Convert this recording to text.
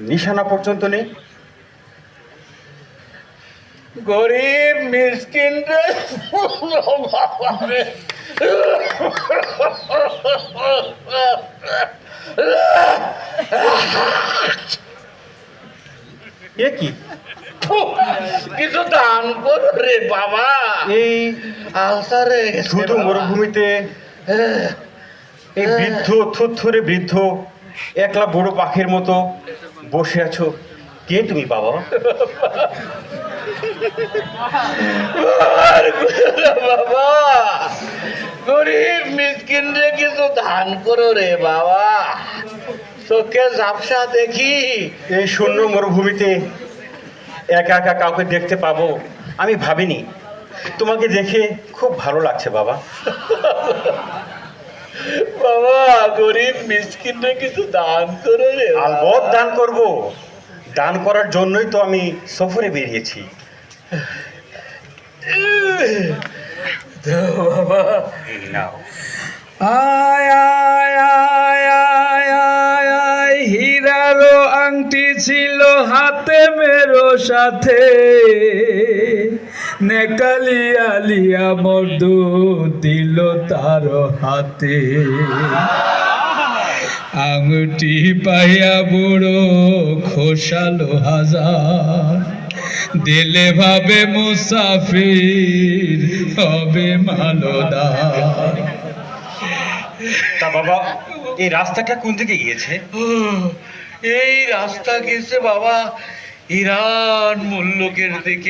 নিশানা পর্যন্ত নেই। গরিব মিসকিন রে এ কি? কিছু দান করো রে বাবা। এই আলসারে শুধু মরুভূমিতে এই বৃদ্ধ থুরথুরে বৃদ্ধ একলা বড় পাখির মতো বসে আছো। কে তুমি বাবা? বাবা গরিব মিসকিন রে কিছু দান করো রে বাবা। চোখে ঝাপসা দেখি। এই শূন্য মরুভূমিতে একা একা কাউকে দেখতে পাবো আমি ভাবিনি। তোমাকে দেখে খুব ভালো লাগছে বাবা। বাবা গরিব মিসকিন রে কিছু দান করো রে। আলবৎ দান করব। দান করার জন্যই তো আমি সফরে বেরিয়েছি। বাবা নাও। আয় আয় আয় আয় আয় আয় হীরারো আংটি ছিল হাতে মেরো সাথে নেকালি আলিয়া মর্দু দিল তার হাতে আংটি পাইয়া বুড়ো খোসালো হাজার দিলে ভাবে মুসাফির হবে মালদার। তা বাবা এই রাস্তাটা কোন দিকে গিয়েছে? এই রাস্তা গেছে বাবা ইরান মুল্লুকের দিকে।